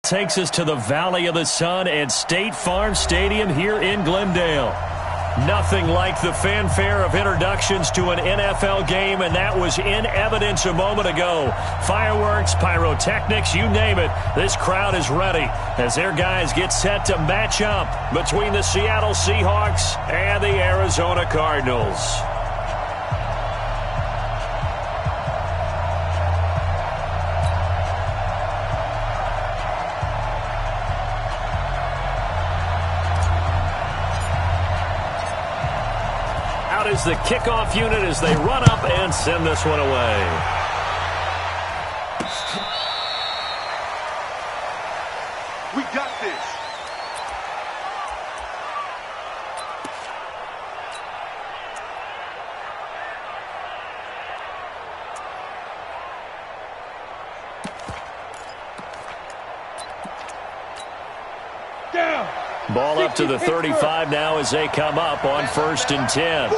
Takes us to the Valley of the Sun and State Farm Stadium here in Glendale. Nothing like the fanfare of introductions to an NFL game, and that was in evidence a moment ago. Fireworks, pyrotechnics, you name it. This crowd is ready as their guys get set to match up between the Seattle Seahawks and the Arizona Cardinals. Is the kickoff unit as they run up and send this one away. We got this. Down. Ball up to the 35 now as they come up on 1st and 10.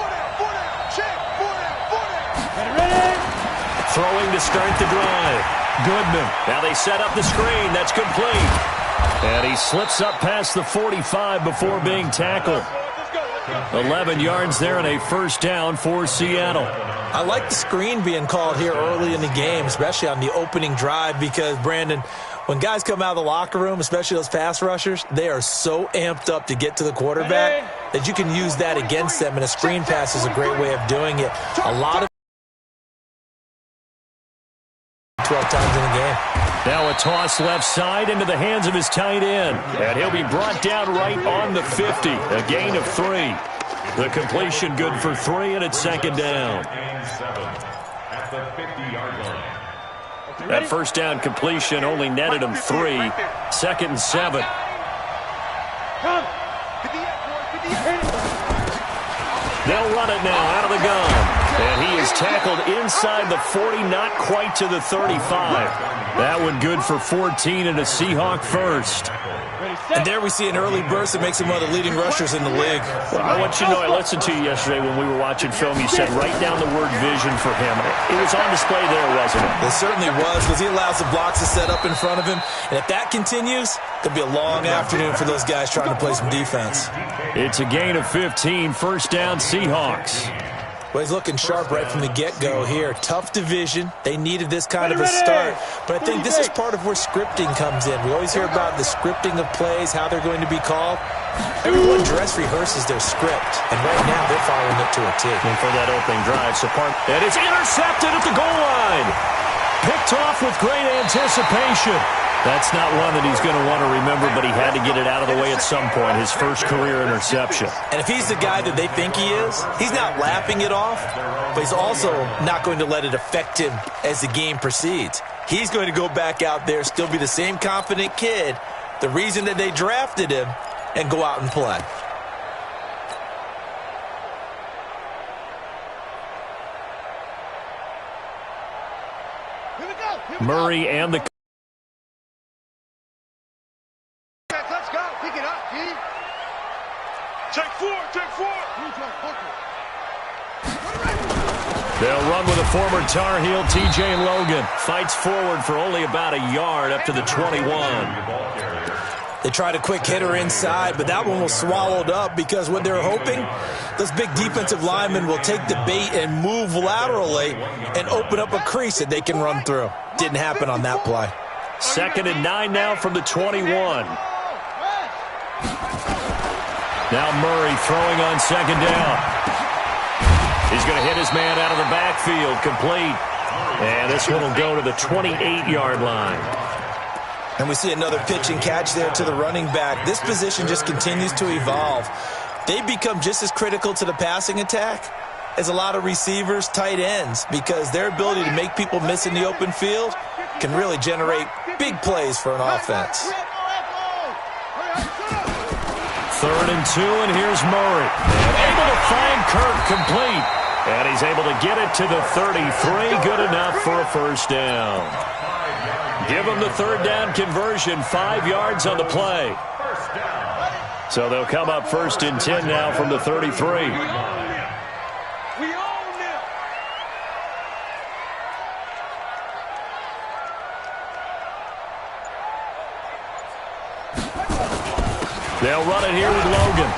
Throwing to start the drive. Goodman. Now they set up the screen. That's complete. And he slips up past the 45 before being tackled. 11 yards there and a first down for Seattle. I like the screen being called here early in the game, especially on the opening drive, because, Brandon, when guys come out of the locker room, especially those pass rushers, they are so amped up to get to the quarterback that you can use that against them, and a screen pass is a great way of doing it. A lot of 12 times in the game. Now a toss left side into the hands of his tight end. And he'll be brought down right on the 50. A gain of 3. The completion good for 3, and it's 2nd down. That first down completion only netted him 3. 2nd and 7. They'll run it now out of the gun. And he is tackled inside the 40, not quite to the 35. That one good for 14 and a Seahawk first. And there we see an early burst that makes him one of the leading rushers in the league. Well, I want you to know, I listened to you yesterday when we were watching film. You said write down the word vision for him. It was on display there, wasn't it? It certainly was, because he allows the blocks to set up in front of him. And if that continues, it'll be a long afternoon for those guys trying to play some defense. It's a gain of 15, first down Seahawks. Well, he's looking sharp right from the get-go here. Tough division. They needed this kind of a start. But I think this is part of where scripting comes in. We always hear about the scripting of plays, how they're going to be called. Everyone dress rehearses their script, and right now they're following it to a T. And for that opening drive, and it's intercepted at the goal line. Picked off with great anticipation. That's not one that he's going to want to remember, but he had to get it out of the way at some point, his first career interception. And if he's the guy that they think he is, he's not laughing it off, but he's also not going to let it affect him as the game proceeds. He's going to go back out there, still be the same confident kid, the reason that they drafted him, and go out and play. Murray and the They'll run with a former Tar Heel, T.J. Logan. Fights forward for only about a yard up to the 21. They tried a quick hitter inside, but that one was swallowed up because what they're hoping, those big defensive linemen will take the bait and move laterally and open up a crease that they can run through. Didn't happen on that play. 2nd and 9 now from the 21. Now Murray throwing on 2nd down. He's going to hit his man out of the backfield, complete. And this one will go to the 28-yard line. And we see another pitch and catch there to the running back. This position just continues to evolve. They become just as critical to the passing attack as a lot of receivers, tight ends, because their ability to make people miss in the open field can really generate big plays for an offense. 3rd and 2, and here's Murray. And able to find Kirk, complete. And he's able to get it to the 33. Good enough for a first down. Give him the 3rd down conversion, 5 yards on the play. So they'll come up 1st and 10 now from the 33. They'll run it here with Logan.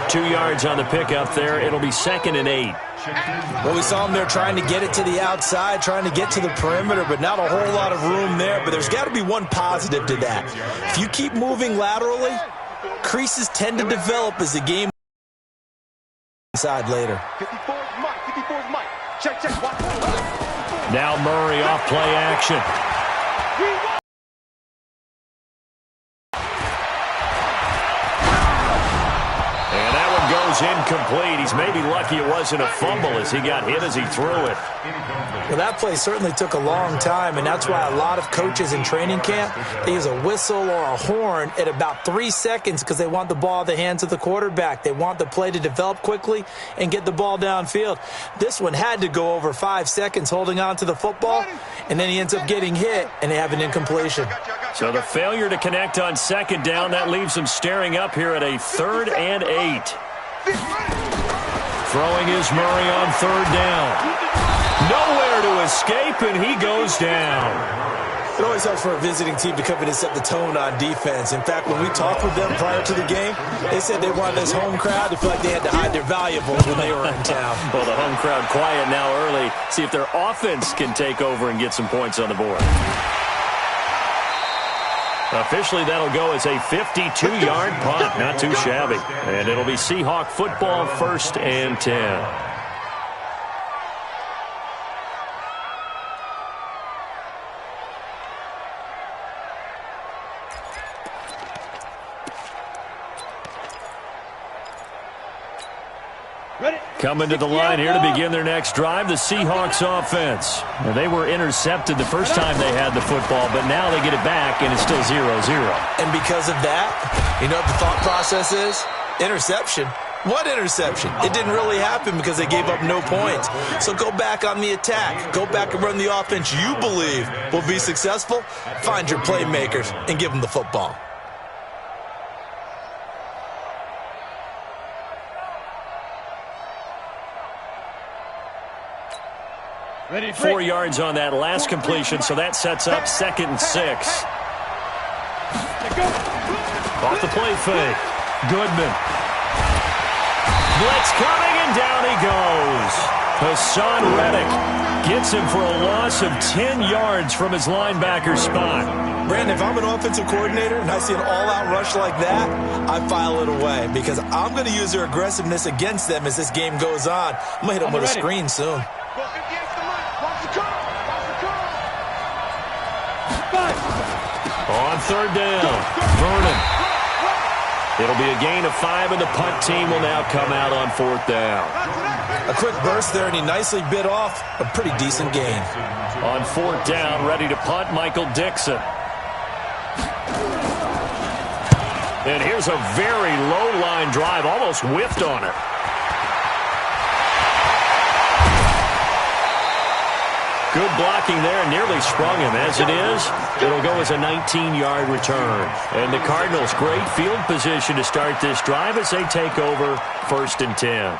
2 yards on the pickup there. It'll be 2nd and 8. Well, we saw them there trying to get it to the outside, trying to get to the perimeter, but not a whole lot of room there. But there's got to be one positive to that. If you keep moving laterally, creases tend to develop as the game inside later. 54's Mike. 54's Mike. Check. Watch. Now Murray off play action. Incomplete. He's maybe lucky it wasn't a fumble as he got hit as he threw it. Well, that play certainly took a long time, and that's why a lot of coaches in training camp, they use a whistle or a horn at about 3 seconds because they want the ball in the hands of the quarterback. They want the play to develop quickly and get the ball downfield. This one had to go over 5 seconds holding on to the football, and then he ends up getting hit, and they have an incompletion. So the failure to connect on 2nd down, that leaves him staring up here at a 3rd and 8. Throwing is Murray on 3rd down. Nowhere to escape, and he goes down. It always helps for a visiting team to come in and set the tone on defense. In fact, when we talked with them prior to the game, they said they wanted this home crowd to feel like they had to hide their valuables when they were in town. Well, the home crowd quiet now early. See if their offense can take over and get some points on the board. Officially, that'll go as a 52-yard punt. Not too shabby. And it'll be Seahawk football, 1st and 10. Coming to the line here to begin their next drive, the Seahawks offense. Now, they were intercepted the first time they had the football, but now they get it back, and it's still 0-0. And because of that, you know what the thought process is? Interception. What interception? It didn't really happen because they gave up no points. So go back on the attack. Go back and run the offense you believe will be successful. Find your playmakers and give them the football. Ready, 4 yards on that last completion, so that sets up 2nd and 6. Off the play fake. Goodman. Blitz coming, and down he goes. Hassan Reddick gets him for a loss of 10 yards from his linebacker spot. Brandon, if I'm an offensive coordinator and I see an all-out rush like that, I file it away because I'm going to use their aggressiveness against them as this game goes on. I'm going to hit them with a screen soon. On 3rd down, Vernon. It'll be a gain of 5, and the punt team will now come out on 4th down. A quick burst there, and he nicely bit off a pretty decent gain. On 4th down, ready to punt, Michael Dixon. And here's a very low-line drive, almost whiffed on it. Good blocking there, nearly sprung him. As it is, it'll go as a 19-yard return. And the Cardinals, great field position to start this drive as they take over 1st and 10.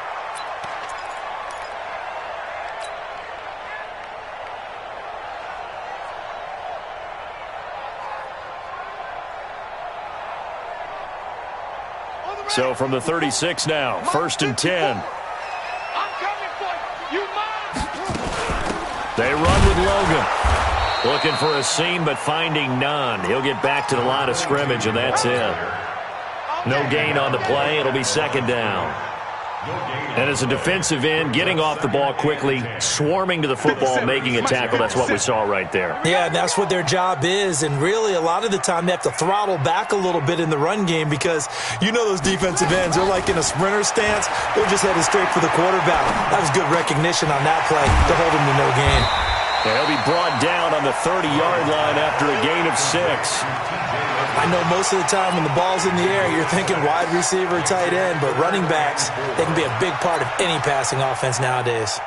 So from the 36 now, 1st and 10. They run with Logan. Looking for a seam, but finding none. He'll get back to the line of scrimmage, and that's it. No gain on the play. It'll be 2nd down. And as a defensive end, getting off the ball quickly, swarming to the football, making a tackle. That's what we saw right there. Yeah, and that's what their job is. And really, a lot of the time, they have to throttle back a little bit in the run game because you know those defensive ends, they're like in a sprinter stance. They're just headed straight for the quarterback. That was good recognition on that play to hold him to no gain. He'll be brought down on the 30-yard line after a gain of 6. I know most of the time when the ball's in the air, you're thinking wide receiver, tight end, but running backs, they can be a big part of any passing offense nowadays.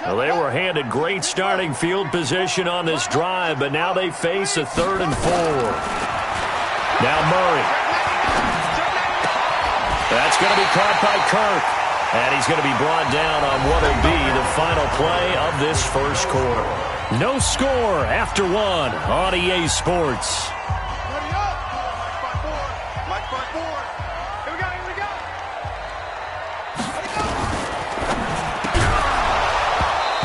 Well, they were handed great starting field position on this drive, but now they face a 3rd and 4. Now Murray. That's going to be caught by Kirk. And he's going to be brought down on what will be the final play of this first quarter. No score after one on EA Sports. Ready up. Mike 5-4. Here we go, here we go.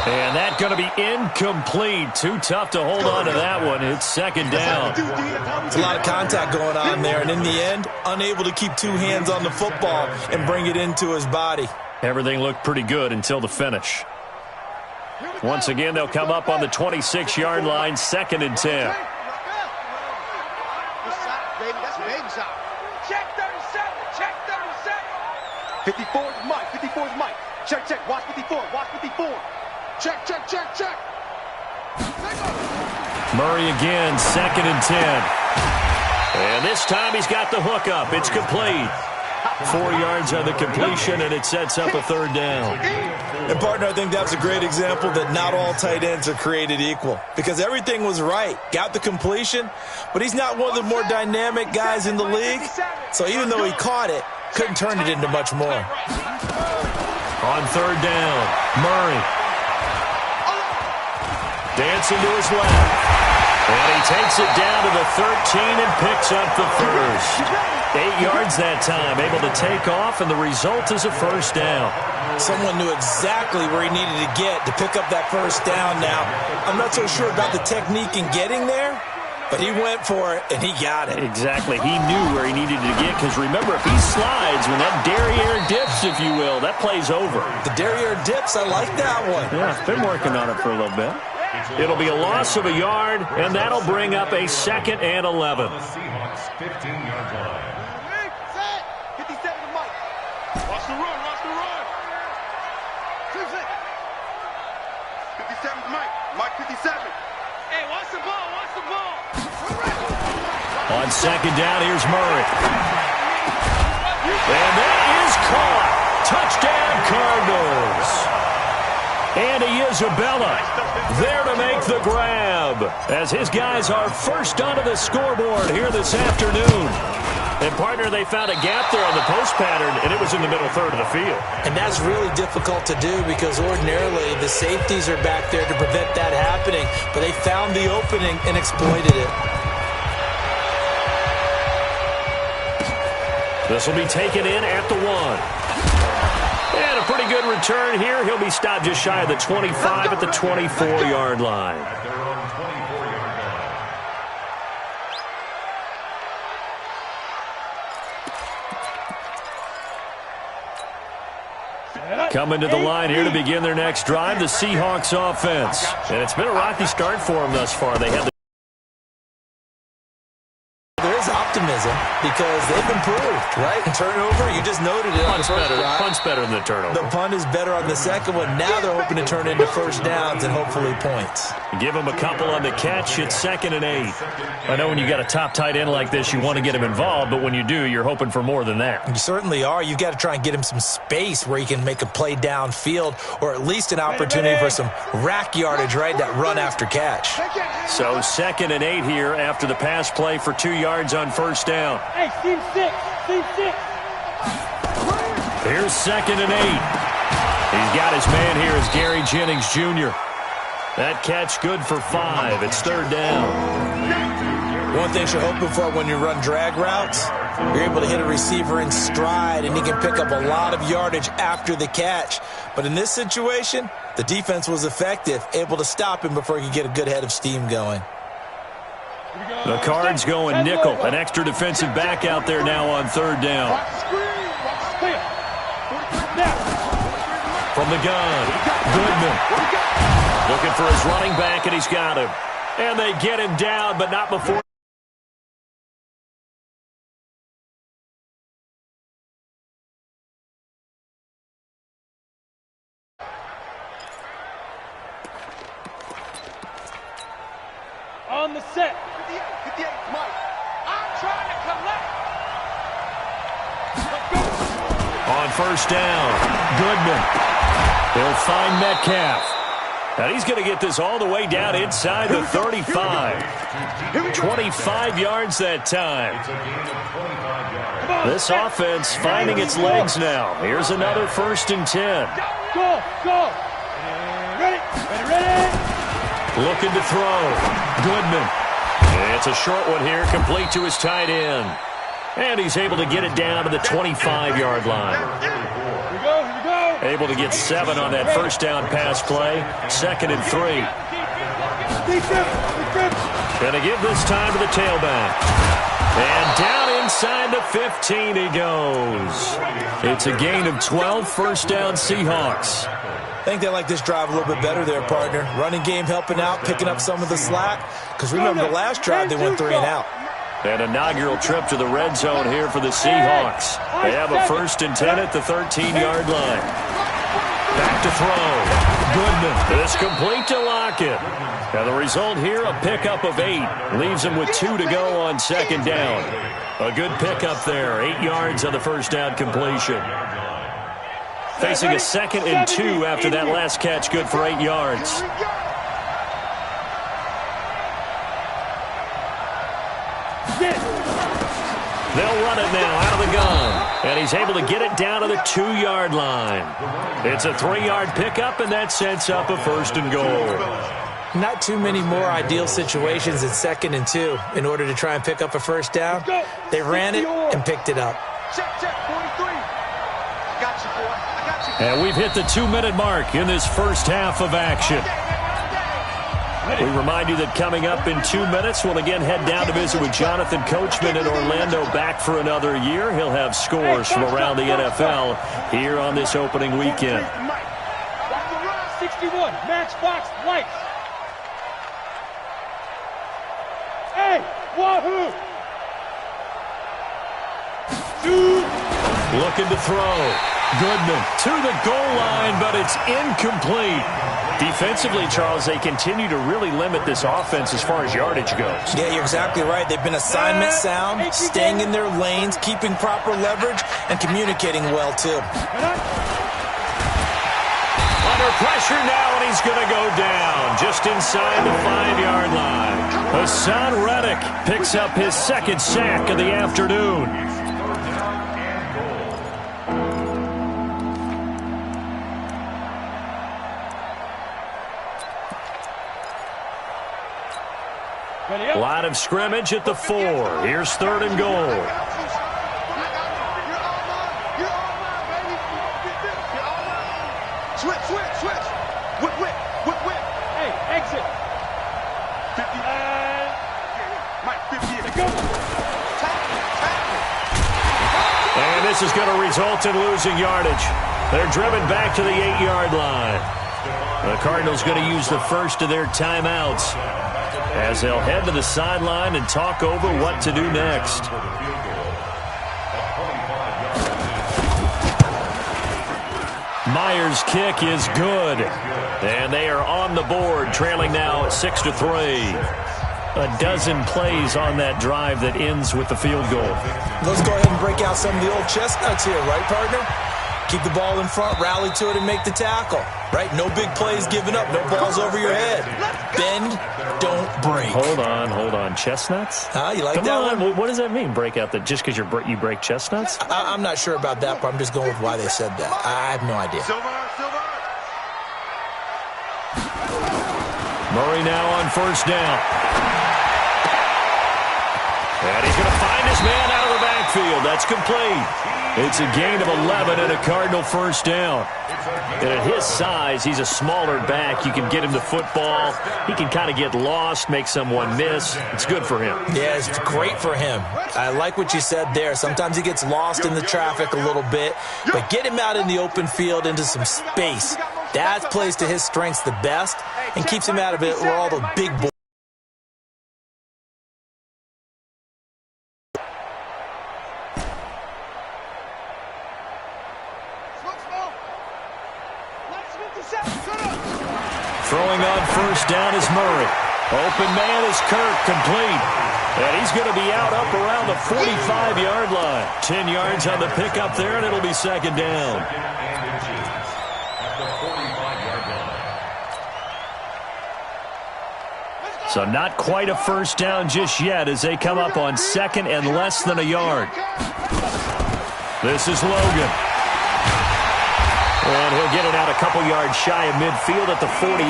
And that's going to be incomplete. Too tough to hold on to that one. It's second down. There's a lot of contact going on there, and in the end, unable to keep two hands on the football and bring it into his body. Everything looked pretty good until the finish. Once again, they'll come up on the 26-yard line, 2nd and 10. That's big shot. Check 37. Check 37. 54 is Mike. 54 is Mike. Check, check. Watch 54. Watch 54. Check, check, check, check. Murray again, 2nd and 10. And this time he's got the hook up. It's complete. 4 yards on the completion, and it sets up a 3rd down. And, partner, I think that's a great example that not all tight ends are created equal, because everything was right. Got the completion, but he's not one of the more dynamic guys in the league. So even though he caught it, couldn't turn it into much more. On 3rd down, Murray. Dancing to his left. And he takes it down to the 13 and picks up the first. 8 yards that time, able to take off, and the result is a 1st down. Someone knew exactly where he needed to get to pick up that 1st down now. I'm not so sure about the technique in getting there, but he went for it, and he got it. Exactly. He knew where he needed to get, because remember, if he slides, when that derriere dips, if you will, that play's over. The derriere dips, I like that one. Yeah, been working on it for a little bit. It'll be a loss of a yard, and that'll bring up a 2nd and 11. The Seahawks 15-yard line. 57 to Mike. Watch the run, watch the run. 57 to Mike. Mike 57. Hey, watch the ball, watch the ball. On 2nd down, here's Murray. And that is caught. Touchdown, Cardinals. And Isabella there to make the grab as his guys are first onto the scoreboard here this afternoon. And, partner, they found a gap there on the post pattern, and it was in the middle 3rd of the field. And that's really difficult to do because ordinarily the safeties are back there to prevent that happening, but they found the opening and exploited it. This will be taken in at the 1. And a pretty good return here. He'll be stopped just shy of the 25 at the 24-yard line. Coming to the line here to begin their next drive, the Seahawks offense. And it's been a rocky start for them thus far. They had Optimism because they've improved, right? Turnover, you just noted it on the first drive. Punt's better than the turnover. The punt is better on the second one. Now they're hoping to turn into 1st downs and hopefully points. Give him a couple on the catch. It's 2nd and 8. I know when you got a top tight end like this, you want to get him involved, but when you do, you're hoping for more than that. You certainly are. You've got to try and get him some space where he can make a play downfield or at least an opportunity for some rack yardage, right? That run after catch. So 2nd and 8 here after the pass play for 2 yards on 1st down. Hey, Steve 6. Here's 2nd and 8. He's got his man here as Gary Jennings Jr. That catch good for 5. It's 3rd down. One thing you're hoping for when you run drag routes, you're able to hit a receiver in stride, and he can pick up a lot of yardage after the catch. But in this situation, the defense was effective, able to stop him before he could get a good head of steam going. The Cards going nickel. An extra defensive back out there now on 3rd down. From the gun, Goodman. Looking for his running back, and he's got him. And they get him down, but not before. On the set. 58, Mike. I'm trying to collect. On 1st down, Goodman. He'll find Metcalf. And he's going to get this all the way down inside the 35. 25 yards that time. This offense finding its legs now. Here's another 1st and 10. Go, go. Ready, ready, ready. Looking to throw. Goodman. It's a short one here, complete to his tight end. And he's able to get it down to the 25-yard line. Here we go, here we go. Able to get 7 on that 1st down pass play. 2nd and 3. Going to give this time to the tailback. And down inside the 15 he goes. It's a gain of 12, 1st down Seahawks. I think they like this drive a little bit better there, partner. Running game helping out, picking up some of the slack. Because remember, the last drive they went 3 and out. An inaugural trip to the red zone here for the Seahawks. They have a 1st and 10 at the 13-yard line. Back to throw. Goodman. It's complete to Lockett. Now the result here, a pickup of 8. Leaves him with 2 to go on 2nd down. A good pickup there. 8 yards on the 1st down completion. Facing a 2nd and 2 after that last catch, good for 8 yards. They'll run it now out of the gun. And he's able to get it down to the 2-yard line. It's a 3-yard pickup, and that sets up a 1st and goal. Not too many more ideal situations in 2nd and 2 in order to try and pick up a 1st down. They ran it and picked it up. Check, 43. I got you, boy. I got you. And we've hit the 2-minute mark in this first half of action. We remind you that coming up in 2 minutes, we'll again head down to visit with Jonathan Coachman in Orlando, back for another year. He'll have scores from around the NFL here on this opening weekend. 61, Matchbox Lights. Hey, wahoo! Looking to throw. Goodman to the goal line, but it's incomplete. Defensively, Charles, they continue to really limit this offense as far as yardage goes. Yeah, you're exactly right. They've been assignment sound, staying in their lanes, keeping proper leverage, and communicating well, too. Under pressure now, and he's going to go down just inside the 5-yard line. Hassan Reddick picks up his 2nd sack of the afternoon. Line of scrimmage at the 4. Here's 3rd and goal. Switch. Whip. Hey, exit. 50. Mike, 50. Go. And this is going to result in losing yardage. They're driven back to the 8-yard line. The Cardinals going to use the first of their timeouts as they'll head to the sideline and talk over what to do next. Myers' kick is good. And they are on the board, trailing now 6-3. A dozen plays on that drive that ends with the field goal. Let's go ahead and break out some of the old chestnuts here, right, partner? Keep the ball in front, rally to it, and make the tackle. Right? No big plays given up, no balls over your head. Bend, don't break. Hold on. Chestnuts? You like Come that on. one? What does that mean, break out? Just because you break chestnuts? I'm not sure about that, but I'm just going with why they said that. I have no idea. Silver. Murray now on 1st down. And he's going to find his man out of the backfield. That's complete. It's a gain of 11 and a Cardinal 1st down. And at his size, he's a smaller back. You can get him the football. He can kind of get lost, make someone miss. It's good for him. Yeah, it's great for him. I like what you said there. Sometimes he gets lost in the traffic a little bit, but get him out in the open field into some space. That plays to his strengths the best and keeps him out of it where all the big boys. Throwing on 1st down is Murray. Open man is Kirk, complete. And he's going to be out up around the 45-yard line. 10 yards on the pickup there, and it'll be 2nd down. So not quite a first down just yet as they come up on second and less than a yard. This is Logan. And he'll get it out a couple yards shy of midfield at the 48.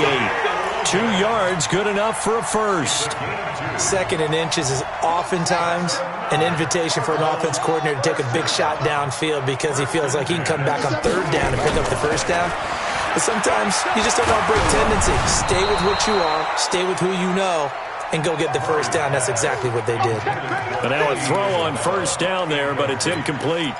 2 yards, good enough for a first. Second and inches is oftentimes an invitation for an offense coordinator to take a big shot downfield because he feels like he can come back on third down and pick up the first down. But sometimes you just don't want to break tendency. Stay with what you are, stay with who you know, and go get the first down. That's exactly what they did. But now a throw on first down there, but it's incomplete.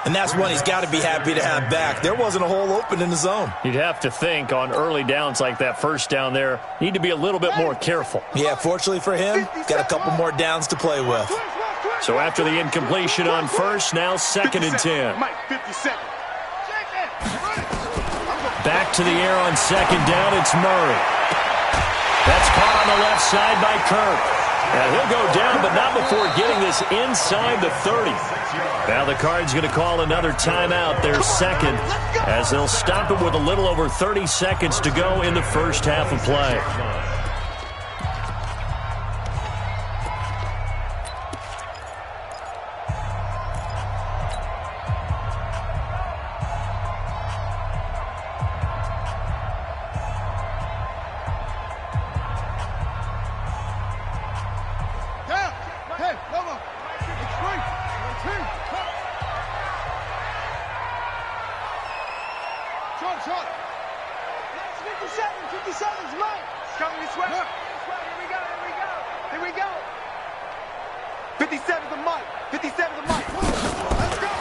And that's one he's got to be happy to have back. There wasn't a hole open in the zone. You'd have to think on early downs like that first down there, need to be a little bit more careful. Yeah, fortunately for him, got a couple more downs to play with. So after the incompletion on first, now second and 10. Back to the air on second down, it's Murray. That's caught on the left side by Kirk. And he'll go down, but not before getting this inside the 30. Now the Cards going to call another timeout, their second, as they'll stop it with a little over 30 seconds to go in the first half of play.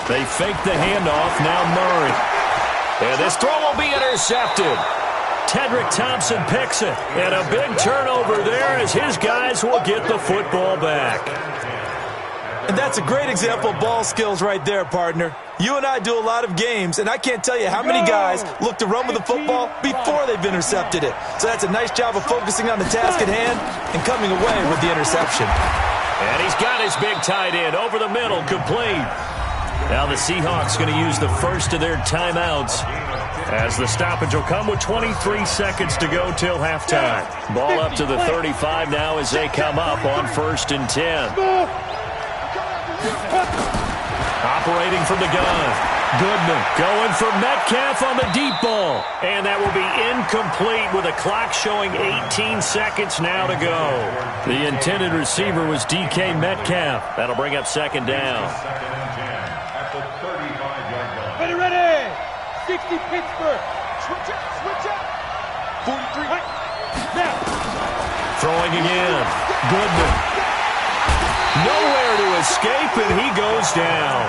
They fake the handoff, now Murray. And this throw will be intercepted. Tedrick Thompson picks it. And a big turnover there as his guys will get the football back. And that's a great example of ball skills right there, partner. You and I do a lot of games, and I can't tell you how many guys look to run with the football before they've intercepted it. So that's a nice job of focusing on the task at hand and coming away with the interception. And he's got his big tight end over the middle, complete. Now the Seahawks going to use the first of their timeouts as the stoppage will come with 23 seconds to go till halftime. Ball up to the 35 now as they come up on first and 10. Operating from the gun. Goodman going for Metcalf on the deep ball. And that will be incomplete with a clock showing 18 seconds now to go. The intended receiver was DK Metcalf. That'll bring up second down. Ready! 60 Pittsburgh. Switch up. 43. Now. Throwing again. Goodman. Nowhere to escape, and he goes down.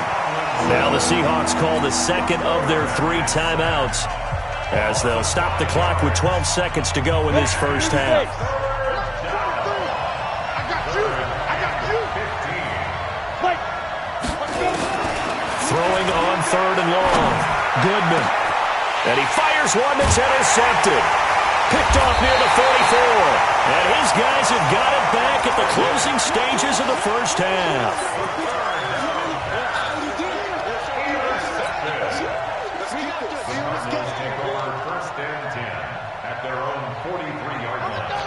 Now the Seahawks call the second of their 3 timeouts as they'll stop the clock with 12 seconds to go in this first half. I got you. Throwing on third and long. Goodman. And he fires one that's intercepted. Picked off near the 44. And his guys have got it back at the closing stages of the first half.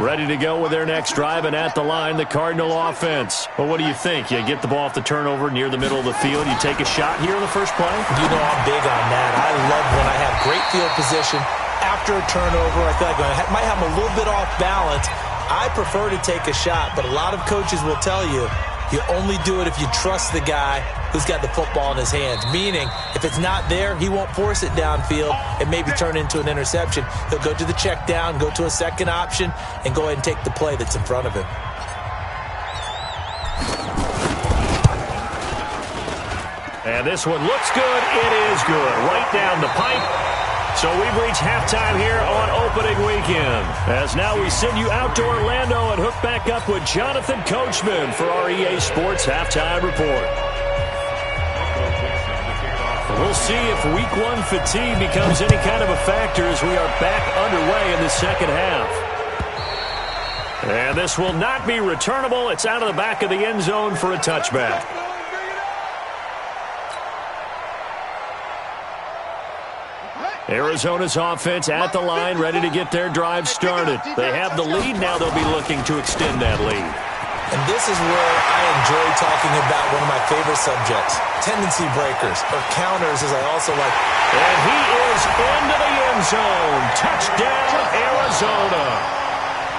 Ready to go with their next drive, and at the line, the Cardinal offense. Well, what do you think? You get the ball off the turnover near the middle of the field. You take a shot here in the first play? You know I'm big on that. I love when I have great field position. After a turnover, I feel like I might have a little bit off balance. I prefer to take a shot, but a lot of coaches will tell you, you only do it if you trust the guy who's got the football in his hands. Meaning, if it's not there, he won't force it downfield and maybe turn into an interception. He'll go to the check down, go to a second option, and go ahead and take the play that's in front of him. And this one looks good. It is good. Right down the pipe. So we've reached halftime here on opening weekend. As now we send you out to Orlando and hook back up with Jonathan Coachman for our EA Sports Halftime Report. We'll see if Week 1 fatigue becomes any kind of a factor as we are back underway in the second half. And this will not be returnable. It's out of the back of the end zone for a touchback. Arizona's offense at the line, ready to get their drive started. They have the lead. Now they'll be looking to extend that lead. And this is where I enjoy talking about one of my favorite subjects, tendency breakers, or counters, as I also like. And he is into the end zone. Touchdown, Arizona.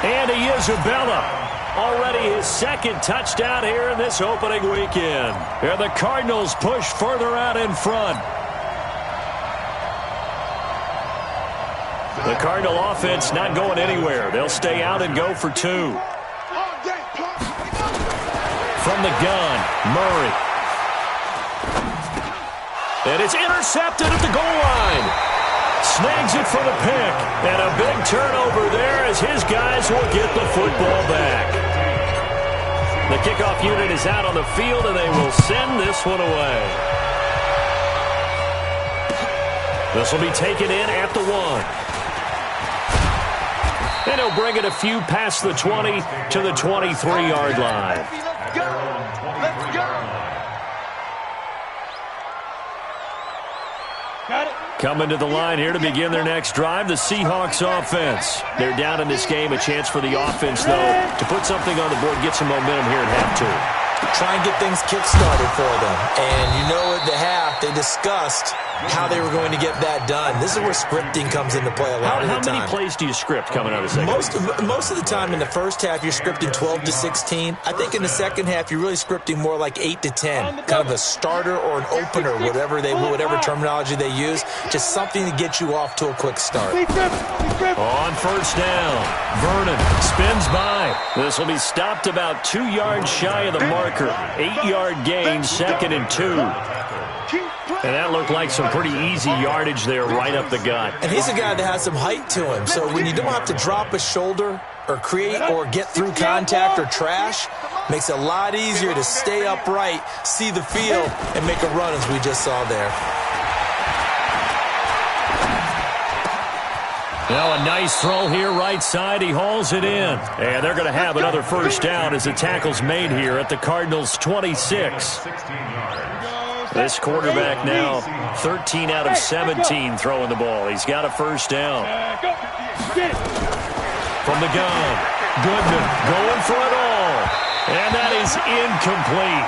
Andy Isabella, already his second touchdown here in this opening weekend. And the Cardinals push further out in front. The Cardinal offense not going anywhere. They'll stay out and go for two. From the gun, Murray. And it's intercepted at the goal line. Snags it for the pick. And a big turnover there as his guys will get the football back. The kickoff unit is out on the field, and they will send this one away. This will be taken in at the 1. And he'll bring it a few past the 20 to the 23-yard line. Let's go! Got it. Coming to the line here to begin their next drive, the Seahawks offense. They're down in this game. A chance for the offense, though, to put something on the board, get some momentum here at half two. Try and get things kick-started for them. And you know at the half, they discussed how they were going to get that done. This is where scripting comes into play a lot of the time. How many plays do you script coming out of the second? Most of the time in the first half, you're scripting 12 to 16. I think in the second half, you're really scripting more like 8 to 10. Kind of a starter or an opener, whatever terminology they use. Just something to get you off to a quick start. On first down, Vernon spins by. This will be stopped about 2 yards shy of the marker. 8-yard gain, 2nd and 2. And that looked like some pretty easy yardage there right up the gut. And he's a guy that has some height to him. So when you don't have to drop a shoulder or create or get through contact or trash, makes it a lot easier to stay upright, see the field, and make a run as we just saw there. Now a nice throw here right side. He hauls it in. And they're going to have another first down as the tackle's made here at the Cardinals' 26. This quarterback now 13 out of 17 throwing the ball. He's got a first down. From the gun, Goodman going for it all. And that is incomplete.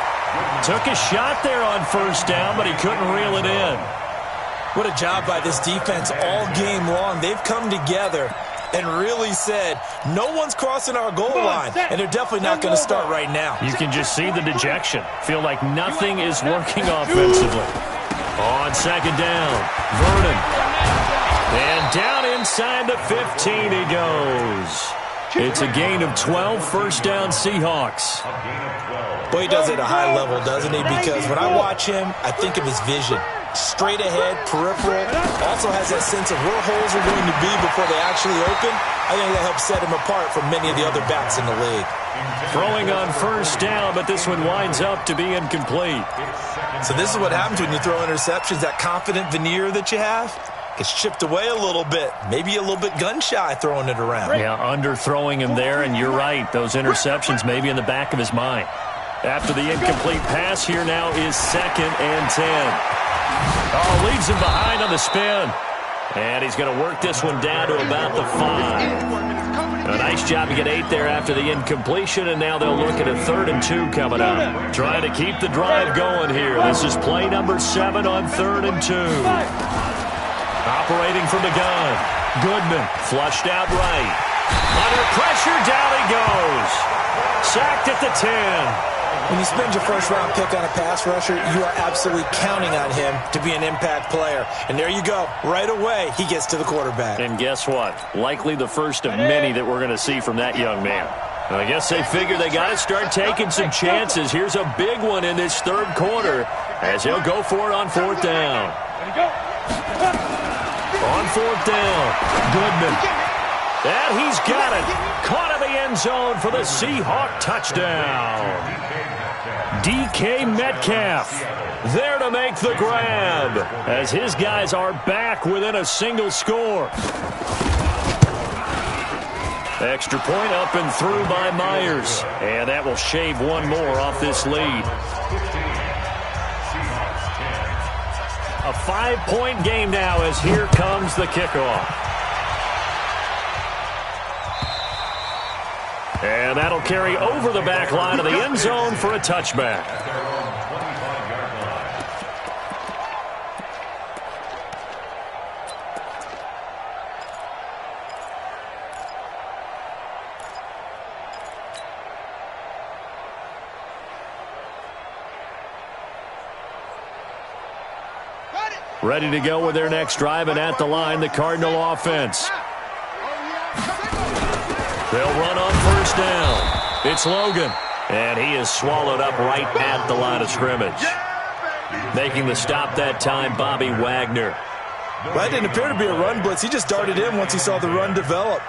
Took a shot there on first down, but he couldn't reel it in. What a job by this defense all game long. They've come together and really said, no one's crossing our goal line, and they're definitely not going to start right now. You can just see the dejection. Feel like nothing is working offensively. On second down, Vernon. And down inside the 15 he goes. It's a gain of 12, first down Seahawks. Boy, he does it at a high level, doesn't he? Because when I watch him, I think of his vision. Straight ahead, peripheral, also has that sense of where holes are going to be before they actually open. I think that helps set him apart from many of the other backs in the league. Throwing on first down, but this one winds up to be incomplete. So this is what happens when you throw interceptions. That confident veneer that you have gets chipped away a little bit. Maybe a little bit gun-shy throwing it around. Yeah, underthrowing him there, and you're right. Those interceptions may be in the back of his mind. After the incomplete pass, here now is 2nd and 10. Oh, leaves him behind on the spin. And he's going to work this one down to about the 5. A nice job to get 8 there after the incompletion, and now they'll look at a 3rd and 2 coming up. Trying to keep the drive going here. This is play number 7 on 3rd and 2. Operating from the gun. Goodman flushed out right. Under pressure, down he goes. Sacked at the 10. When you spend your first-round pick on a pass rusher, you are absolutely counting on him to be an impact player. And there you go. Right away, he gets to the quarterback. And guess what? Likely the first of many that we're going to see from that young man. I guess they figure they got to start taking some chances. Here's a big one in this 3rd quarter as he'll go for it on 4th down. On 4th down, Goodman. And he's got it. Caught in the end zone for the Seahawk touchdown. DK Metcalf there to make the grab as his guys are back within a single score. Extra point up and through by Myers. And that will shave one more off this lead. A 5-point game now as here comes the kickoff. And that'll carry over the back line of the end zone for a touchback. Ready to go with their next drive, and at the line, the Cardinal offense. They'll run on first down. It's Logan, and he is swallowed up right at the line of scrimmage. Making the stop that time, Bobby Wagner. Well, it didn't appear to be a run blitz. He just darted in once he saw the run develop.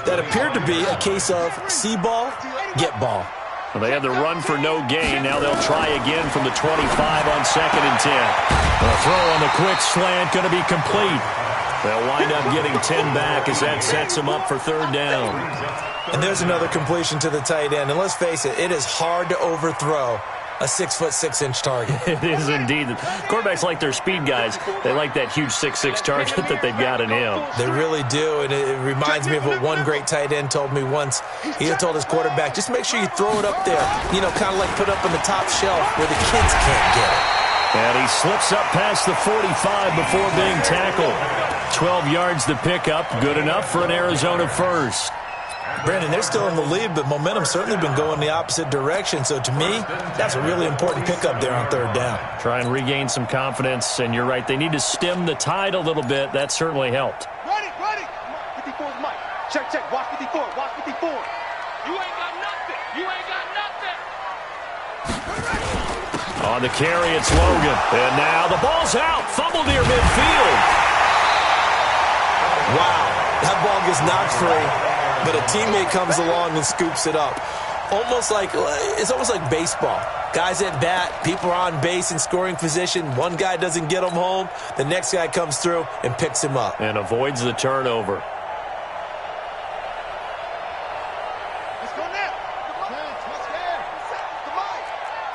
That appeared to be a case of see ball, get ball. Well, they had the run for no gain. Now they'll try again from the 25 on 2nd and 10. The throw on the quick slant going to be complete. They'll wind up getting 10 back as that sets them up for 3rd down. And there's another completion to the tight end. And let's face it is hard to overthrow a 6'6" target. It is indeed. Quarterbacks like their speed guys. They like that huge 6'6" target that they've got in him. They really do, and it reminds me of what one great tight end told me once. He had told his quarterback, just make sure you throw it up there, you know, kind of like put it up on the top shelf where the kids can't get it. And he slips up past the 45 before being tackled. 12 yards to pick up, good enough for an Arizona first. Brandon, they're still in the lead, but momentum's certainly been going the opposite direction. So to me, that's a really important pickup there on 3rd down. Try and regain some confidence, and you're right. They need to stem the tide a little bit. That certainly helped. Ready. 54's Mike. Check. Watch 54. Watch 54. You ain't got nothing. You ain't got nothing. On the carry, it's Logan. And now the ball's out. Fumble near midfield. Wow. That ball gets knocked free. But a teammate comes along and scoops it up. It's almost like baseball. Guys at bat, people are on base in scoring position. One guy doesn't get him home. The next guy comes through and picks him up. And avoids the turnover. Let's go now.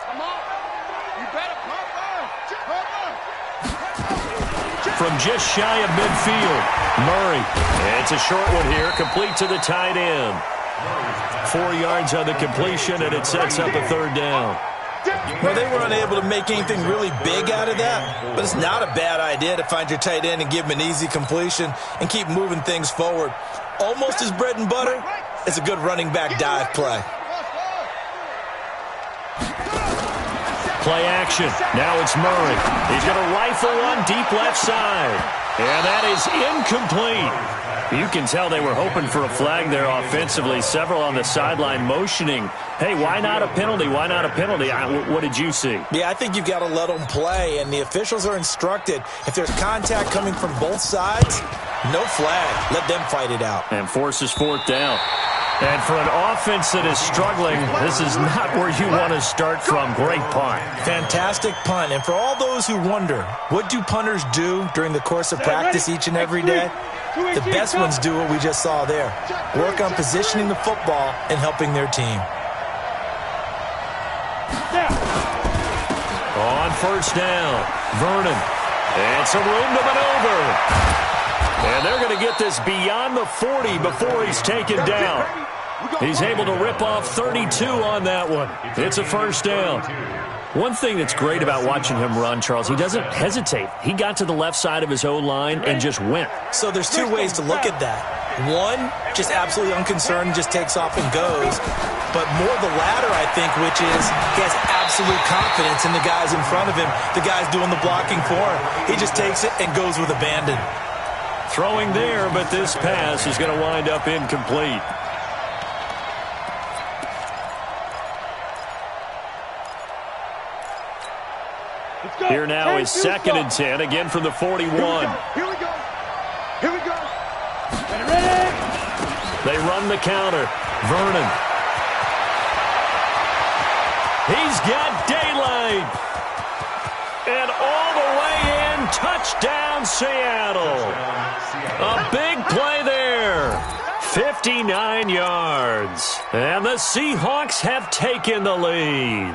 Come on. You better From just shy of midfield, Murray. It's a short one here, complete to the tight end. 4 yards on the completion, and it sets up a 3rd down. Well, they were unable to make anything really big out of that, but it's not a bad idea to find your tight end and give him an easy completion and keep moving things forward. Almost his bread and butter. It's a good running back dive play. Play action. Now it's Murray. He's going to rifle one deep left side. And that is incomplete. You can tell they were hoping for a flag there offensively. Several on the sideline motioning, hey, why not a penalty? Why not a penalty? What did you see? Yeah, I think you've got to let them play, and the officials are instructed. If there's contact coming from both sides, no flag. Let them fight it out. And forces 4th down. And for an offense that is struggling, this is not where you want to start from. Great punt. Fantastic punt. And for all those who wonder, what do punters do during the course of practice each and every day? The best ones do what we just saw there. Work on positioning the football and helping their team. On first down, Vernon. And some room to maneuver. And they're going to get this beyond the 40 before he's taken down. He's able to rip off 32 on that one. It's a 1st down. One thing that's great about watching him run, Charles, he doesn't hesitate. He got to the left side of his O-line and just went. So there's 2 ways to look at that. One, just absolutely unconcerned, just takes off and goes. But more the latter, I think, which is he has absolute confidence in the guys in front of him, the guys doing the blocking for him. He just takes it and goes with abandon. Throwing there, but this pass is going to wind up incomplete. Here now is 2nd and 10, again from the 41. Here we go. Ready. They run the counter. Vernon. He's got daylight. And all the way in, touchdown Seattle. A big play there. 59 yards. And the Seahawks have taken the lead.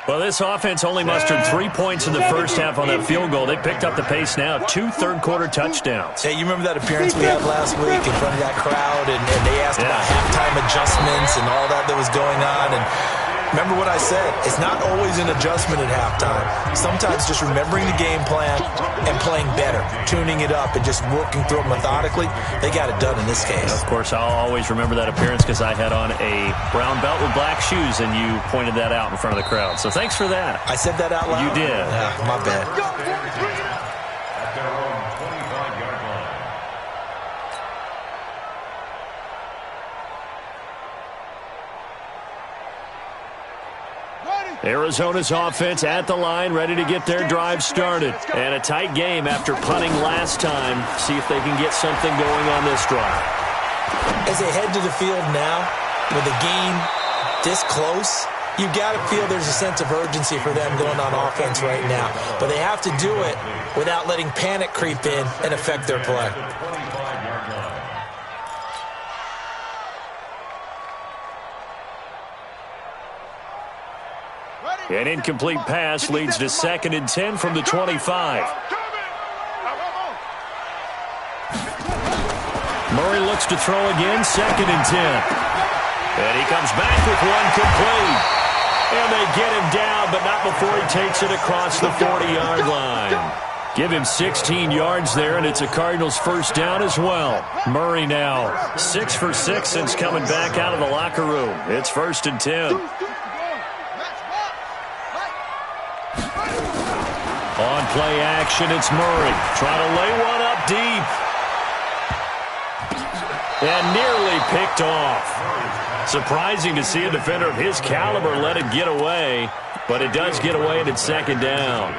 Well, this offense only mustered 3 points in the first half on that field goal. They picked up the pace now. 2 third-quarter touchdowns. Hey, you remember that appearance we had last week in front of that crowd, and they asked about halftime adjustments and all that was going on, and remember what I said. It's not always an adjustment at halftime. Sometimes just remembering the game plan and playing better, tuning it up and just working through it methodically. They got it done in this case. Of course, I'll always remember that appearance because I had on a brown belt with black shoes, and you pointed that out in front of the crowd. So thanks for that. I said that out loud? You did. Yeah, my bad. At their own 25-yard line. Arizona's offense at the line, ready to get their drive started. And a tight game after punting last time. See if they can get something going on this drive. As they head to the field now, with the game this close, you got to feel there's a sense of urgency for them going on offense right now. But they have to do it without letting panic creep in and affect their play. An incomplete pass leads to 2nd and 10 from the 25. Murray looks to throw again, 2nd and 10. And he comes back with one complete. And they get him down, but not before he takes it across the 40-yard line. Give him 16 yards there, and it's a Cardinals first down as well. Murray now 6 for 6 since coming back out of the locker room. It's 1st and 10. On play action, it's Murray. Trying to lay one up deep. And nearly picked off. Surprising to see a defender of his caliber let it get away. But it does get away, and it's 2nd down.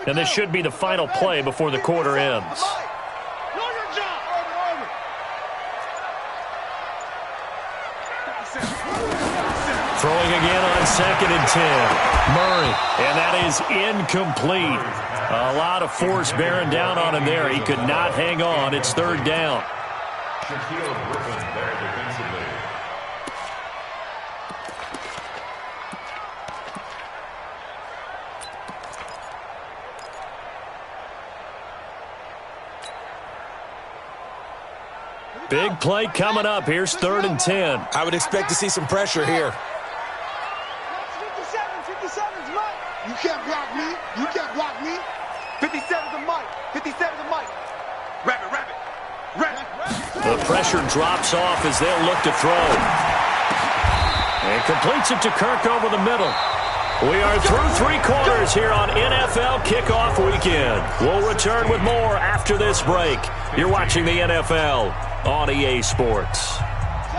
And this should be the final play before the quarter ends. Throwing again on 2nd and 10. Murray. And that is incomplete. A lot of force bearing down on him there. He could not hang on. It's 3rd down. Shaquille Griffin there defensively. Big play coming up. Here's 3rd and 10. I would expect to see some pressure here. 57's Mike. You can't block me. You can't block me. 57's a Mike. 57's a Mike. Rabbit. The pressure drops off as they'll look to throw. And completes it to Kirk over the middle. We are through 3 quarters here on NFL Kickoff Weekend. We'll return with more after this break. You're watching the NFL on EA Sports.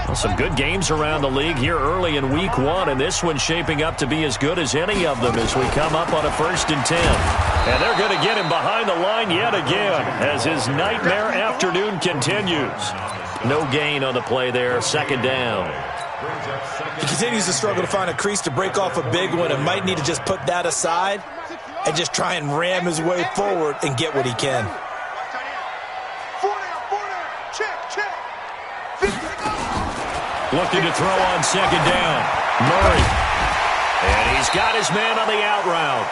Well, some good games around the league here early in Week 1, and this one's shaping up to be as good as any of them as we come up on a 1st and 10. And they're going to get him behind the line yet again as his nightmare afternoon continues. No gain on the play there, 2nd down. He continues to struggle to find a crease to break off a big one and might need to just put that aside and just try and ram his way forward and get what he can. Looking to throw on 2nd down. Murray. And he's got his man on the out route.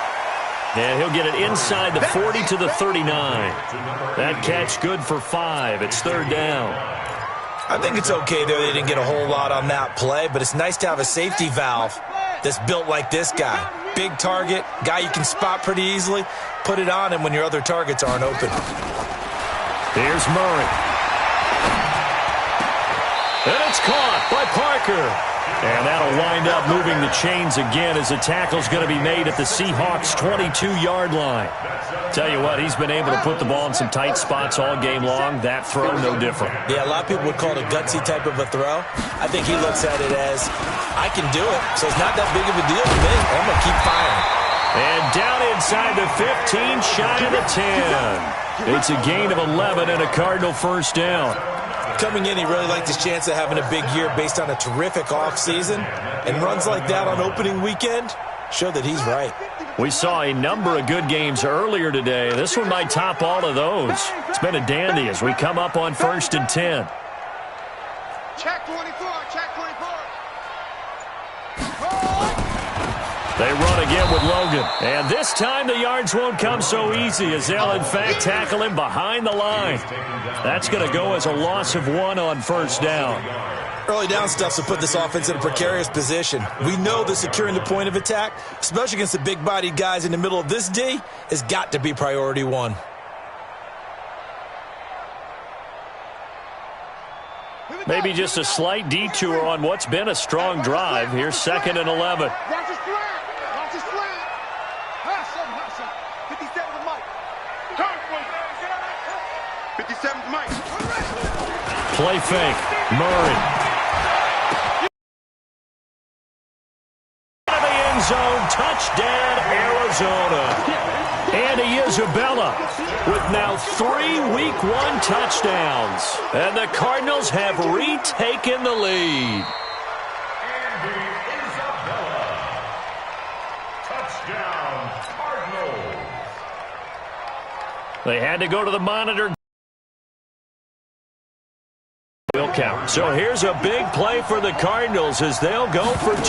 And he'll get it inside the 40 to the 39. That catch good for 5. It's 3rd down. I think it's okay there. They didn't get a whole lot on that play, but it's nice to have a safety valve that's built like this guy. Big target, guy you can spot pretty easily. Put it on him when your other targets aren't open. Here's Murray. And it's caught by Parker. And that'll wind up moving the chains again as the tackle's going to be made at the Seahawks' 22-yard line. Tell you what, he's been able to put the ball in some tight spots all game long. That throw, no different. Yeah, a lot of people would call it a gutsy type of a throw. I think he looks at it as, I can do it, so it's not that big of a deal to me. I'm going to keep firing. And down inside the 15, shy of the 10. It's a gain of 11 and a Cardinal first down. Coming in, he really liked his chance of having a big year based on a terrific offseason. And runs like that on opening weekend show that he's right. We saw a number of good games earlier today. This one might top all of those. It's been a dandy as we come up on 1st and 10. Check 24, check 24. They run again with Logan. And this time the yards won't come so easy as they'll, in fact, tackle him behind the line. That's going to go as a loss of 1 on 1st down. Early down stuff will put this offense in a precarious position. We know that securing the point of attack, especially against the big-bodied guys in the middle of this D, has got to be priority 1. Maybe just a slight detour on what's been a strong drive. Here's 2nd and 11. Watch his flat. Watch his flat. Hustle. 57 with Mike. 57 with Mike. Play fake. Murray. Out of the end zone. Touchdown, Arizona. Andy Isabella with now 3 Week 1 touchdowns. And the Cardinals have retaken the lead. Andy Isabella. Touchdown, Cardinals. They had to go to the monitor. Will count. So here's a big play for the Cardinals as they'll go for 2.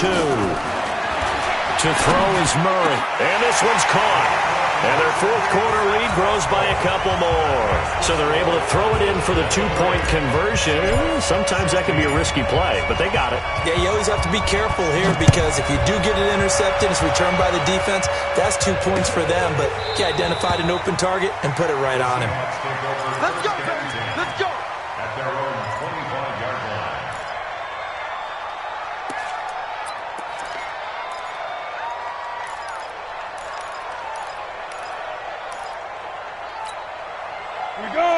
To throw is Murray. And this one's caught. And their 4th quarter lead grows by a couple more. So they're able to throw it in for the 2-point conversion. Sometimes that can be a risky play, but they got it. Yeah, you always have to be careful here because if you do get it intercepted, it's returned by the defense. That's 2 points for them, but he identified an open target and put it right on him. Let's go, baby. Let's go. At their own 25-yard line.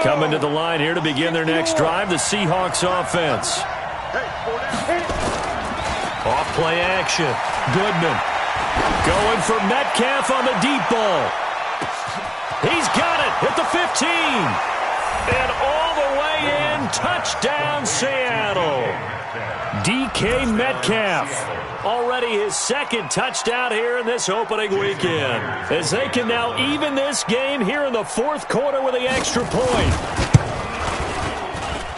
Coming to the line here to begin their next drive, the Seahawks offense. Off play action. Goodman going for Metcalf on the deep ball. He's got it at the 15. And all the way in, touchdown Seattle. DK Metcalf. Already his 2nd touchdown here in this opening weekend. As they can now even this game here in the 4th quarter with the extra point.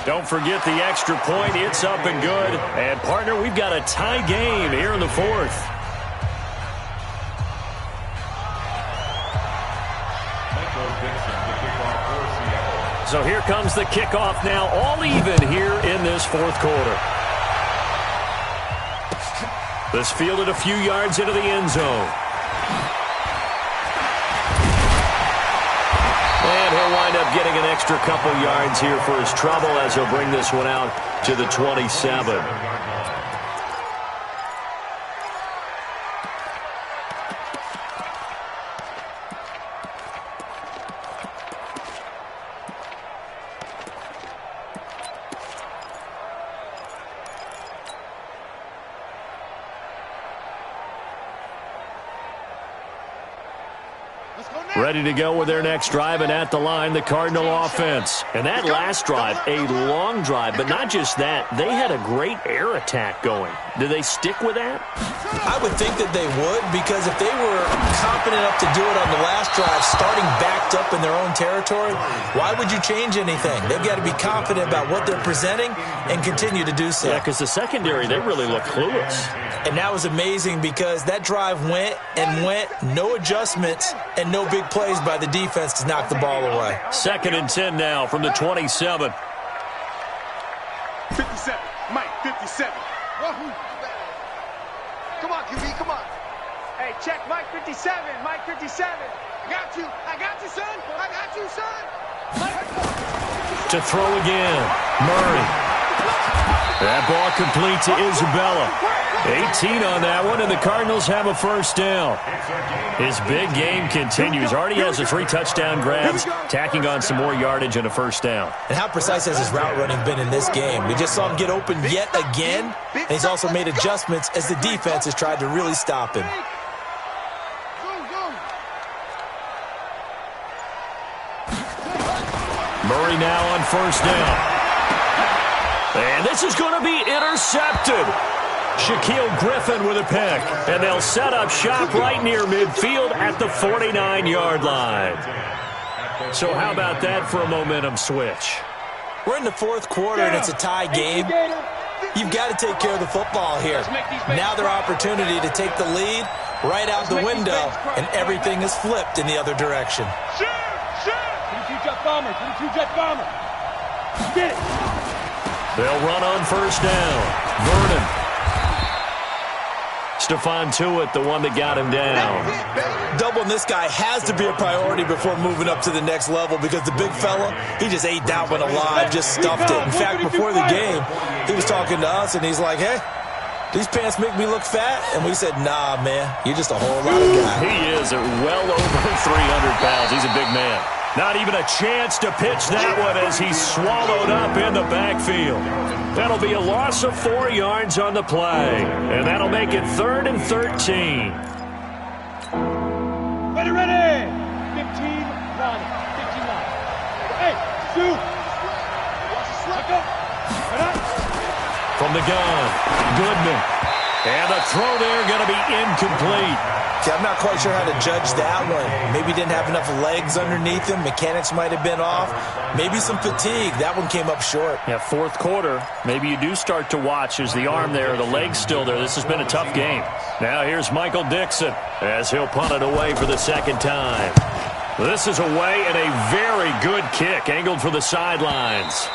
Don't forget the extra point. It's up and good. And, partner, we've got a tie game here in the 4th. So here comes the kickoff now, all even here in this 4th quarter. This fielded a few yards into the end zone. And he'll wind up getting an extra couple yards here for his trouble as he'll bring this one out to the 27. Ready to go with their next drive, and at the line, the Cardinal offense. And that last drive, a long drive, but not just that. They had a great air attack going. Do they stick with that? I would think that they would, because if they were confident enough to do it on the last drive, starting backed up in their own territory, why would you change anything? They've got to be confident about what they're presenting and continue to do so. Yeah, because the secondary, they really look clueless. And that was amazing because that drive went and went, no adjustments, and no big plays by the defense to knock the ball away. 2nd and 10 now from the 27. 57. Mike, 57. Come on, QB, come on. Hey, check Mike 57. Mike 57. I got you. I got you, son. I got you, son. To throw again. Murray. That ball complete to Isabella. 18 on that one, and the Cardinals have a 1st down. His big game continues. Already has the 3 touchdown grabs, tacking on some more yardage and a 1st down. And how precise has his route running been in this game? We just saw him get open yet again, and he's also made adjustments as the defense has tried to really stop him. Murray now on 1st down. And this is going to be intercepted. Shaquille Griffin with a pick. And they'll set up shop right near midfield at the 49-yard line. So how about that for a momentum switch? We're in the fourth quarter, and it's a tie game. You've got to take care of the football here. Now their opportunity to take the lead right out the window, and everything is flipped in the other direction. 22-jet bomber, 22-jet bomber. Get it. They'll run on first down. Vernon. Stephon Tuitt, the one that got him down. Doubling this guy has to be a priority before moving up to the next level because the big fella, he just ate that one alive, just stuffed it. In fact, before the game, he was talking to us, and he's like, hey, these pants make me look fat? And we said, nah, man, you're just a whole lot of guy. He is at well over 300 pounds. He's a big man. Not even a chance to pitch that one as he's swallowed up in the backfield. That'll be a loss of 4 yards on the play. And that'll make it 3rd and 13. Ready. 15, 1, 59. Hey, shoot. Let go. From the gun, Goodman. And the throw there going to be incomplete. See, I'm not quite sure how to judge that one. Maybe didn't have enough legs underneath him. Mechanics might have been off. Maybe some fatigue. That one came up short. Yeah, fourth quarter. Maybe you do start to watch as the arm there, the leg's still there. This has been a tough game. Now here's Michael Dixon as he'll punt it away for the second time. This is away and a very good kick angled for the sidelines.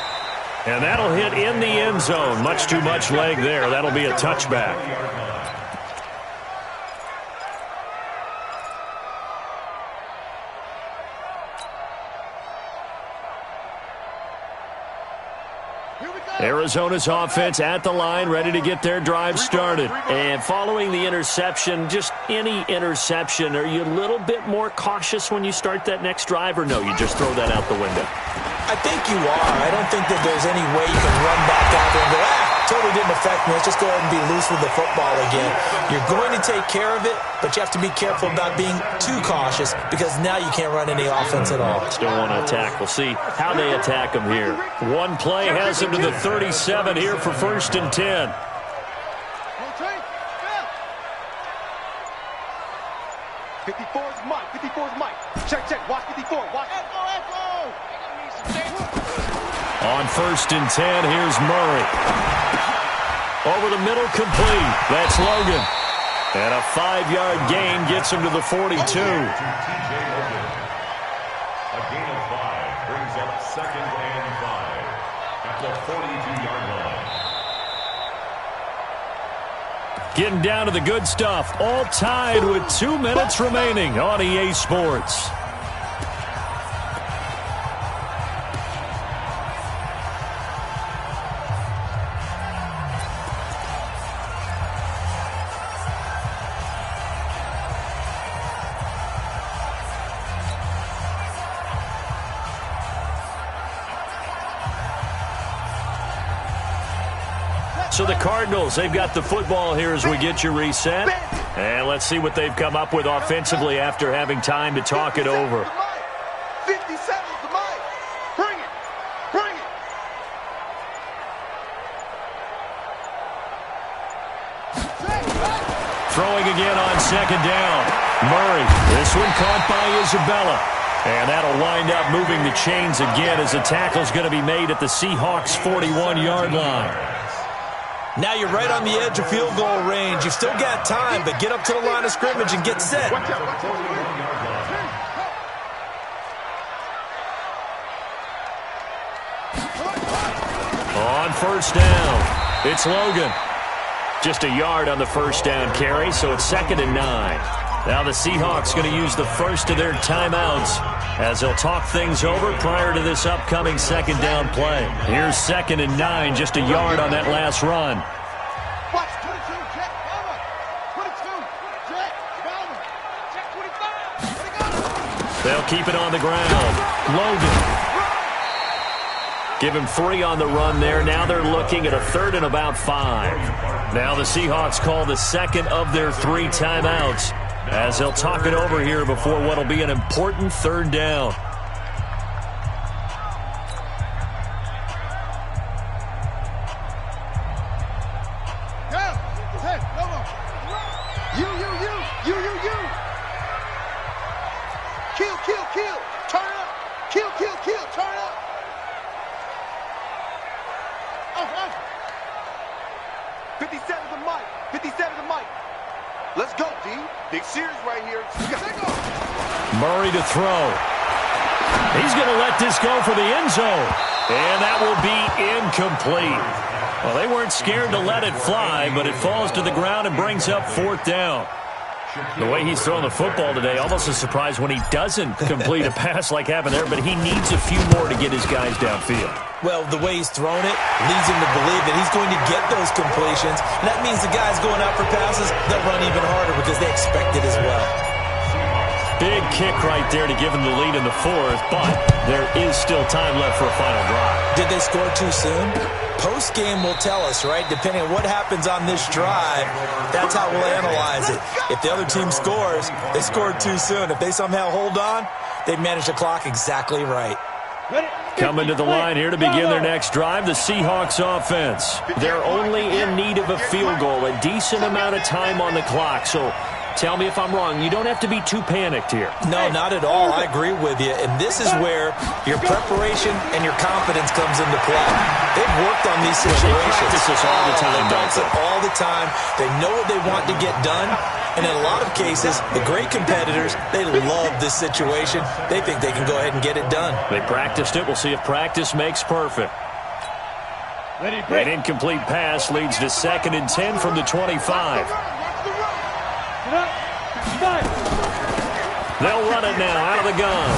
And that'll hit in the end zone. Much too much leg there. That'll be a touchback. Arizona's offense at the line, ready to get their drive started. And following the interception, just any interception, are you a little bit more cautious when you start that next drive, or no, you just throw that out the window? I think you are. I don't think that there's any way you can run back out there and go, totally didn't affect me. Let's just go ahead and be loose with the football again. You're going to take care of it, but you have to be careful about being too cautious because now you can't run any offense at all. Still want to attack. We'll see how they attack them here. One play has them to the 37 here for 1st and 10. Mike. 54 is Mike. Check. Watch 54. Watch. On 1st and 10, here's Murray. Over the middle, complete. That's Logan. And a 5-yard gain gets him to the 42. A gain of 5 brings up 2nd and 5 at the 42-yard line. Getting down to the good stuff. All tied with 2 minutes remaining on EA Sports. So the Cardinals, they've got the football here as we get you reset. And let's see what they've come up with offensively after having time to talk it over. 57 to Mike. Bring it. Throwing again on 2nd down. Murray, this one caught by Isabella. And that'll wind up moving the chains again as the tackle's going to be made at the Seahawks' 41-yard line. Now you're right on the edge of field goal range. You've still got time, but get up to the line of scrimmage and get set. Watch out. On 1st down, it's Logan. Just a yard on the 1st down carry, so it's 2nd and 9. Now the Seahawks going to use the first of their timeouts as they'll talk things over prior to this upcoming 2nd down play. Here's 2nd and 9, just a yard on that last run. Watch 22, Jack, Bama. 22, Jack, Bama. Check 25. They'll keep it on the ground. Logan. Give him 3 on the run there. Now they're looking at a 3rd and about 5. Now the Seahawks call the second of their 3 timeouts as they'll talk it over here before what will be an important 3rd down. kill. Turn up. Kill, kill, kill. Turn up. Off. 57 to Mike. 57 to Mike. Let's go, D. Big series right here. Murray to throw. He's going to let this go for the end zone. And that will be incomplete. Well, they weren't scared to let it fly, but it falls to the ground and brings up 4th down. The way he's throwing the football today, almost a surprise when he doesn't complete a pass like happened there, but he needs a few more to get his guys downfield. Well, the way he's thrown it leads him to believe that he's going to get those completions. And that means the guys going out for passes, they'll run even harder because they expect it as well. Big kick right there to give him the lead in the 4th, but there is still time left for a final drive. Did they score too soon? Post-game will tell us, right? Depending on what happens on this drive, that's how we'll analyze it. If the other team scores, they scored too soon. If they somehow hold on, they manage the clock exactly right. Coming to the line here to begin their next drive, the Seahawks offense. They're only in need of a field goal, a decent amount of time on the clock. So tell me if I'm wrong. You don't have to be too panicked here. No, not at all. I agree with you. And this is where your preparation and your confidence comes into play. They've worked on these situations. They practice this all the time. They practice it all the time. They know what they want to get done. And in a lot of cases, the great competitors, they love this situation. They think they can go ahead and get it done. They practiced it. We'll see if practice makes perfect. An incomplete pass leads to 2nd and 10 from the 25. They'll run it now out of the gun.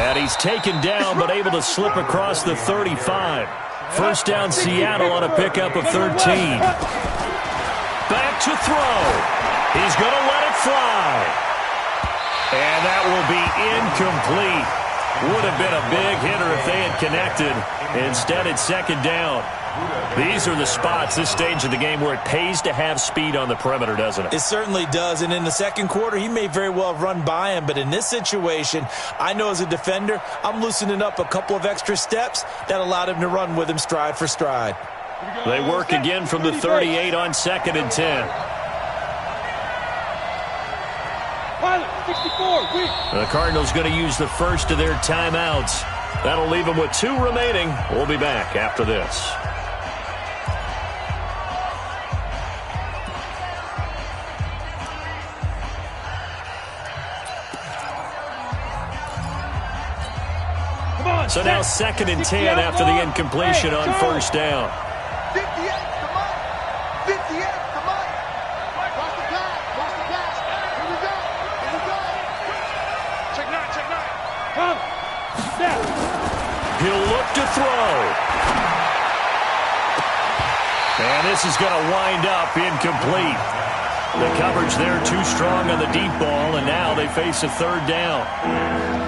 And he's taken down but able to slip across the 35. First down Seattle on a pickup of 13. Back to throw. He's going to let it fly. And that will be incomplete. Would have been a big hitter if they had connected. Instead, it's 2nd down. These are the spots, this stage of the game, where it pays to have speed on the perimeter, doesn't it? It certainly does. And in the 2nd quarter, he may very well have run by him. But in this situation, I know as a defender, I'm loosening up a couple of extra steps that allowed him to run with him stride for stride. They work again from the 38 on 2nd and 10. The Cardinals going to use the first of their timeouts. That'll leave them with 2 remaining. We'll be back after this. So now 2nd and 10 after the incompletion on first down. 58 to Mike. 58 to Mike. Watch the pass. Watch the pass. Here we go. Here we go. Check 9. Check 9. Come. Step. He'll look to throw. And this is going to wind up incomplete. The coverage there too strong on the deep ball, and now they face a 3rd down.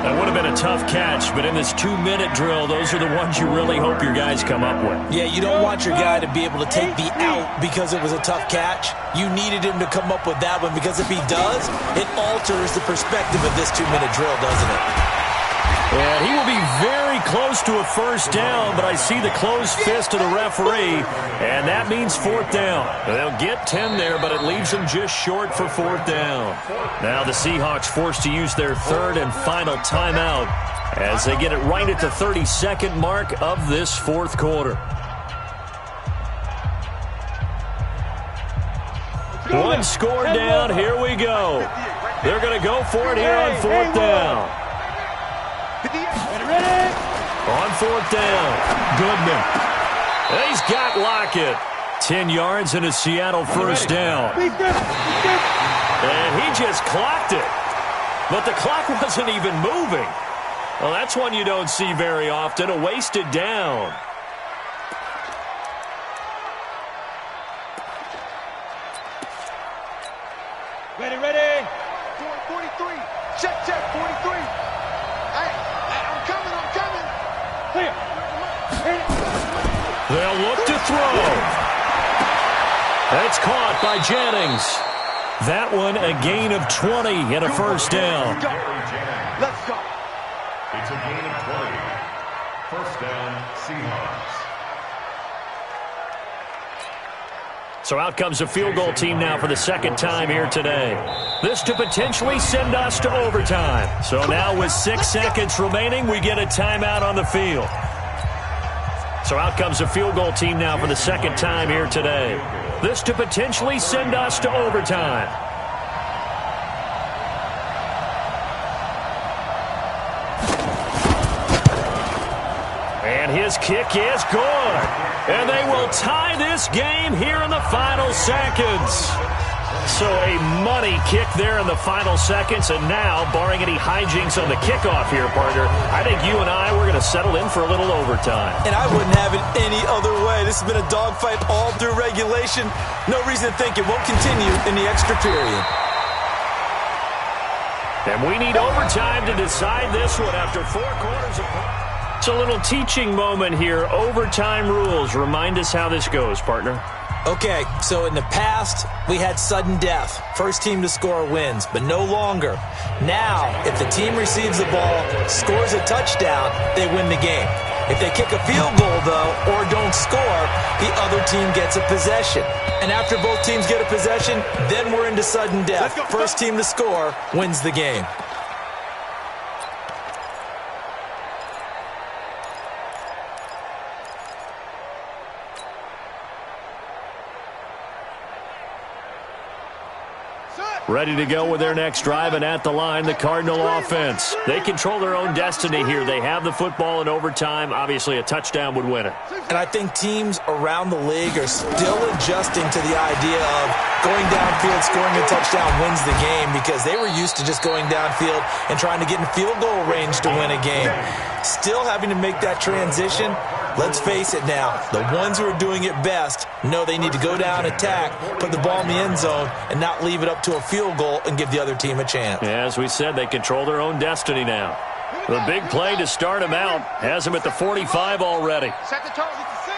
That would have been a tough catch, but in this 2-minute drill, those are the ones you really hope your guys come up with. Yeah, you don't want your guy to be able to take the out because it was a tough catch. You needed him to come up with that one because if he does, it alters the perspective of this 2-minute drill, doesn't it? And he will be very close to a first down, but I see the closed fist of the referee, and that means 4th down. They'll get 10 there, but it leaves them just short for 4th down. Now the Seahawks forced to use their 3rd and final timeout as they get it right at the 32nd mark of this 4th quarter. One score down, here we go. They're going to go for it here on 4th down. On 4th down, Goodman. And he's got Lockett. 10 yards and a Seattle first down. And he just clocked it. But the clock wasn't even moving. Well, that's one you don't see very often, a wasted down. Ready. 43. Check, 43. Hey, I'm coming. Clear. They'll look to throw. That's caught by Jennings. That one a gain of 20 and a first down. Let's go. It's a gain of 20. First down, Seahawks. So out comes the field goal team now for the second time here today. This to potentially send us to overtime. So now with 6 seconds remaining, we get a timeout on the field. So out comes the field goal team now for the second time here today. This to potentially send us to overtime. And his kick is good. And they will tie this game here in the final seconds. So a money kick there in the final seconds. And now, barring any hijinks on the kickoff here, partner, I think you and I, we're going to settle in for a little overtime. And I wouldn't have it any other way. This has been a dogfight all through regulation. No reason to think it won't continue in the extra period. And we need overtime to decide this one after 4 quarters of play. It's a little teaching moment here. Overtime rules. Remind us how this goes, partner. Okay, so in the past, we had sudden death. First team to score wins, but no longer. Now, if the team receives the ball, scores a touchdown, they win the game. If they kick a field goal, though, or don't score, the other team gets a possession. And after both teams get a possession, then we're into sudden death. First team to score wins the game. Ready to go with their next drive, and at the line, the Cardinal offense. They control their own destiny here. They have the football in overtime. Obviously, a touchdown would win it. And I think teams around the league are still adjusting to the idea of going downfield, scoring a touchdown wins the game, because they were used to just going downfield and trying to get in field goal range to win a game. Still having to make that transition. Let's face it now, the ones who are doing it best know they need to go down, attack, put the ball in the end zone, and not leave it up to a field goal and give the other team a chance. Yeah, as we said, they control their own destiny now. The big play to start him out has him at the 45 already. Set the tone. It's a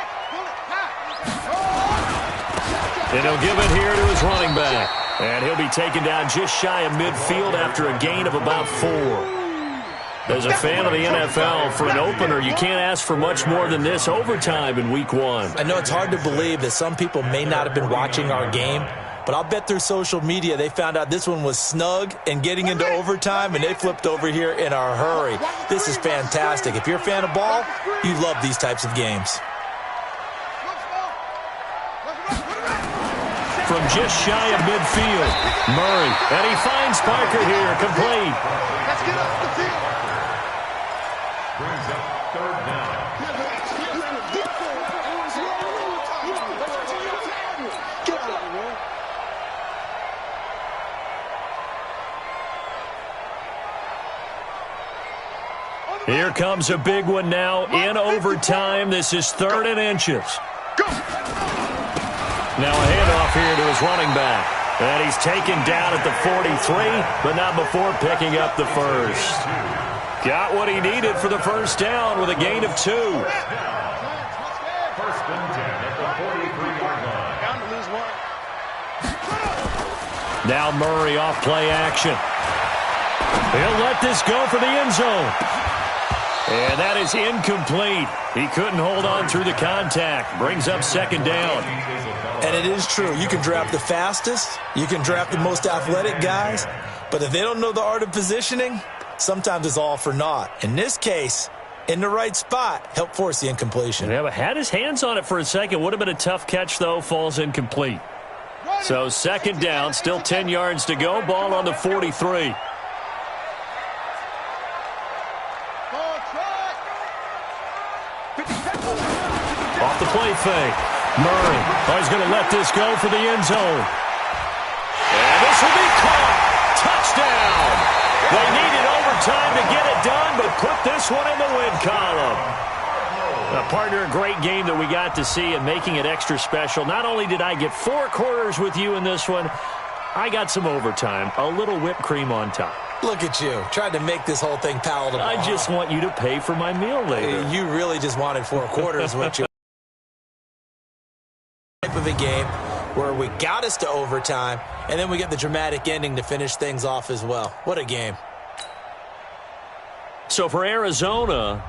6. And he'll give it here to his running back. And he'll be taken down just shy of midfield after a gain of about 4. As a fan of the NFL, for an opener, you can't ask for much more than this overtime in Week 1. I know it's hard to believe that some people may not have been watching our game, but I'll bet through social media they found out this one was snug and getting into overtime, and they flipped over here in a hurry. This is fantastic. If you're a fan of ball, you love these types of games. From just shy of midfield, Murray, and he finds Parker here, complete. Let's get off the field. Brings up third down. Here comes a big one now in overtime. This is 3rd and inches. Now a handoff here to his running back. And he's taken down at the 43, but not before picking up the first. Got what he needed for the first down with a gain of 2. First and 10 at the 43-yard line. Bound to lose one. Now Murray off play action. He'll let this go for the end zone. And that is incomplete. He couldn't hold on through the contact. Brings up 2nd down. And it is true. You can draft the fastest. You can draft the most athletic guys. But if they don't know the art of positioning, sometimes it's all for naught. In this case, in the right spot, helped force the incompletion. Yeah, but had his hands on it for a second. Would have been a tough catch, though. Falls incomplete. So 2nd down, still 10 yards to go. Ball on the 43. Off the play fake. Murray. Oh, he's going to let this go for the end zone. And this will be caught. Touchdown. They needed overtime to get it done, but put this one in the win column. Partner, a great game that we got to see and making it extra special. Not only did I get 4 quarters with you in this one, I got some overtime. A little whipped cream on top. Look at you, trying to make this whole thing palatable. I just want you to pay for my meal later. You really just wanted 4 quarters, what you type of a game where we got us to overtime, and then we get the dramatic ending to finish things off as well. What a game. So for Arizona,